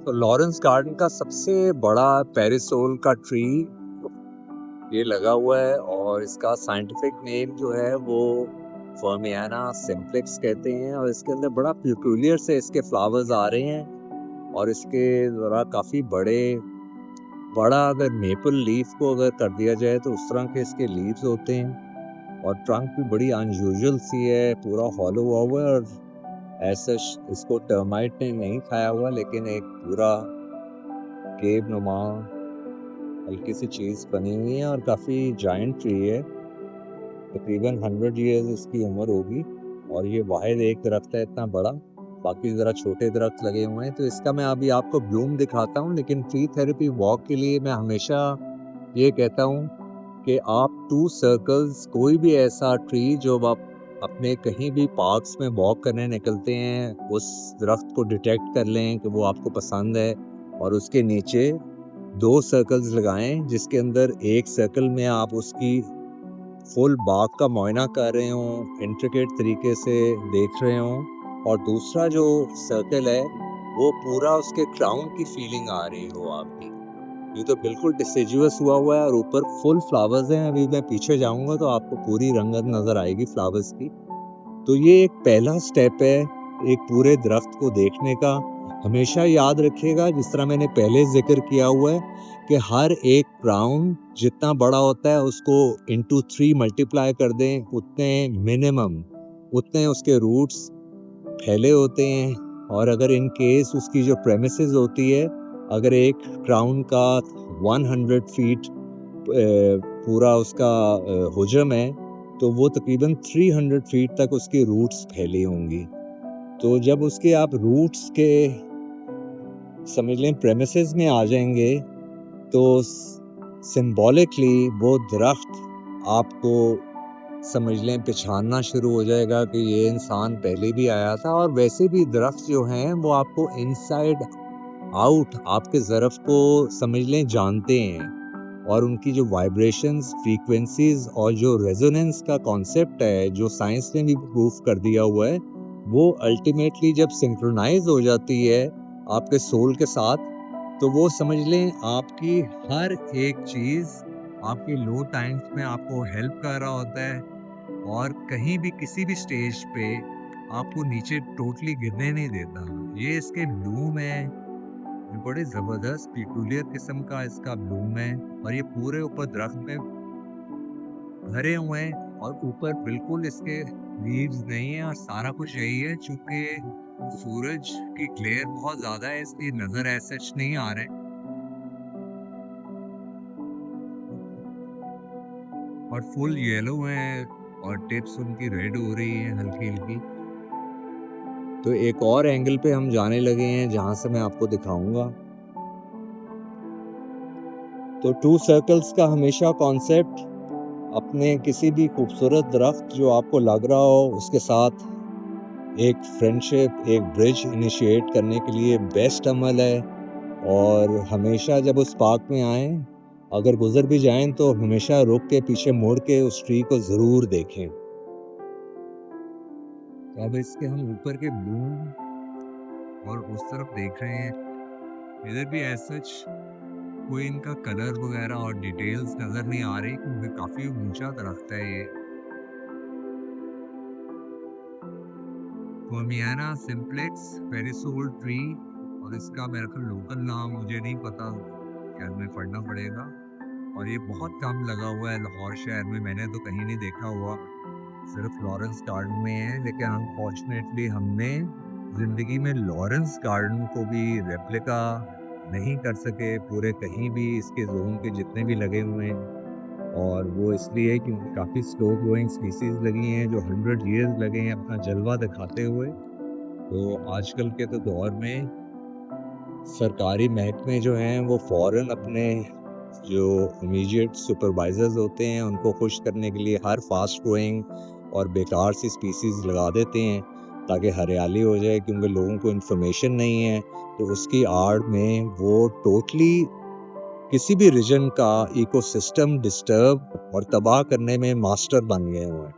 तो Lawrence garden का सबसे बड़ा पैरासोल का ट्री ये लगा हुआ है और इसका साइंटिफिक नेम जो है वो फर्मियाना सिम्प्लेक्स कहते हैं और इसके अंदर बड़ा प्यूक्यूलियर से इसके फ्लावर्स आ रहे हैं और इसके ज़रा काफ़ी बड़ा अगर मेपल लीफ को अगर कर दिया जाए तो उस तरह के इसके लीव्स होते हैं और ट्रंक भी बड़ी अनयूजुअल सी है, पूरा हॉलो हुआ है और ऐसा इसको टर्माइट ने नहीं खाया हुआ, लेकिन एक पूरा केव नुमा हल्की सी चीज़ बनी हुई है और काफ़ी जायंट ट्री है। तकरीबन 100 ईयर्स इसकी उम्र होगी और ये वाहिद एक दरख्त है इतना बड़ा, बाकी ज़रा छोटे दरख्त लगे हुए हैं। तो इसका मैं अभी आपको ब्लूम दिखाता हूँ, लेकिन ट्री थेरेपी वॉक के लिए मैं हमेशा ये कहता हूँ कि आप 2 सर्कल्स कोई भी ऐसा ट्री जो आप अपने कहीं भी पार्क्स में वॉक करने निकलते हैं उस दरख्त को डिटेक्ट कर लें कि वो आपको पसंद है और उसके नीचे 2 सर्कल्स लगाएं, जिसके अंदर एक सर्कल में आप उसकी फुल बाग का मुआयना कर रहे हों, इंट्रिकेट तरीके से देख रहे हों और दूसरा जो सर्कल है वो पूरा उसके क्राउन की फीलिंग आ रही हो आपकी। ये तो बिल्कुल डिसिजुअस हुआ है और ऊपर फुल फ्लावर्स हैं। अभी मैं पीछे जाऊंगा तो आपको पूरी रंगत नजर आएगी फ्लावर्स की। तो ये एक पहला स्टेप है एक पूरे दरख्त को देखने का। हमेशा याद रखिएगा, जिस तरह मैंने पहले जिक्र किया हुआ है कि हर एक क्राउन जितना बड़ा होता है उसको इंटू 3 मल्टीप्लाई कर दें, उतने मिनिमम उतने उसके रूट्स फैले होते हैं। और अगर इन केस उसकी जो प्रेमिसेस होती है, अगर एक क्राउन का 100 फीट पूरा उसका हुजम है तो वो तकरीबन 300 फीट तक उसकी रूट्स फैली होंगी। तो जब उसके आप रूट्स के समझ लें प्रेमिसेस में आ जाएंगे तो सिंबॉलिकली वो दरख्त आपको समझ लें पहचानना शुरू हो जाएगा कि ये इंसान पहले भी आया था। और वैसे भी दरख्त जो हैं वो आपको इनसाइड आउट आपके ज़रफ़ को समझ लें जानते हैं और उनकी जो वाइब्रेशंस, फ्रीक्वेंसीज और जो रेजोनेंस का कॉन्सेप्ट है जो साइंस ने भी प्रूफ कर दिया हुआ है, वो अल्टीमेटली जब सिंक्रोनाइज हो जाती है आपके सोल के साथ, तो वो समझ लें आपकी हर एक चीज़ आपकी लो टाइम्स में आपको हेल्प कर रहा होता है और कहीं भी किसी भी स्टेज पे आपको नीचे टोटली गिरने नहीं देता। ये इसके ब्लूम है, ये बड़े ज़बरदस्त पीकुलियर किस्म का इसका ब्लूम है और ये पूरे ऊपर दरख्त में भरे हुए हैं और ऊपर बिल्कुल इसके लीव्स नहीं है और सारा कुछ यही है। चूंकि सूरज की ग्लेयर बहुत ज़्यादा है इसलिए नज़र ऐसा नहीं आ रहे और फुल येलो है और टिप्स उनकी रेड हो रही है हल्की हल्की। तो एक और एंगल पे हम जाने लगे हैं जहां से मैं आपको दिखाऊंगा। तो 2 सर्कल्स का हमेशा कॉन्सेप्ट अपने किसी भी खूबसूरत दरख्त जो आपको लग रहा हो उसके साथ एक फ्रेंडशिप, एक ब्रिज इनिशिएट करने के लिए बेस्ट अमल है। और हमेशा जब उस पार्क में आएँ, अगर गुजर भी जाएं तो हमेशा रुक के पीछे मुड़ के उस ट्री को ज़रूर देखें। तो अब इसके हम ऊपर के ब्लूम और उस तरफ देख रहे हैं, इधर भी एज सच कोई इनका कलर वगैरह और डिटेल्स नज़र नहीं आ रही क्योंकि काफ़ी ऊंचा दरख्त है ये। फर्मियाना सिम्प्लेक्स पैरासोल ट्री और इसका मेरे को लोकल नाम मुझे नहीं पता, शायद में पढ़ना पड़ेगा। और ये बहुत कम लगा हुआ है लाहौर शहर में, मैंने तो कहीं नहीं देखा हुआ, सिर्फ लॉरेंस गार्डन में है। लेकिन अनफॉर्चुनेटली हमने ज़िंदगी में लॉरेंस गार्डन को भी रेप्लिका नहीं कर सके पूरे कहीं भी, इसके जोन के जितने भी लगे हुए हैं। और वो इसलिए क्योंकि काफ़ी स्लो ग्रोइंग स्पीसीज लगी हैं जो 100 ईयर्स लगे हैं अपना जलवा दिखाते हुए। तो आजकल के तो दौर में सरकारी महकमे जो हैं वो फ़ौरन अपने जो इमीडिएट सुपरवाइजर्स होते हैं उनको खुश करने के लिए हर फास्ट ग्रोइंग और बेकार सी स्पीसीज लगा देते हैं ताकि हरियाली हो जाए, क्योंकि लोगों को इन्फॉर्मेशन नहीं है। तो उसकी आड़ में वो टोटली किसी भी रीजन का इकोसिस्टम डिस्टर्ब और तबाह करने में मास्टर बन गए हुए हैं।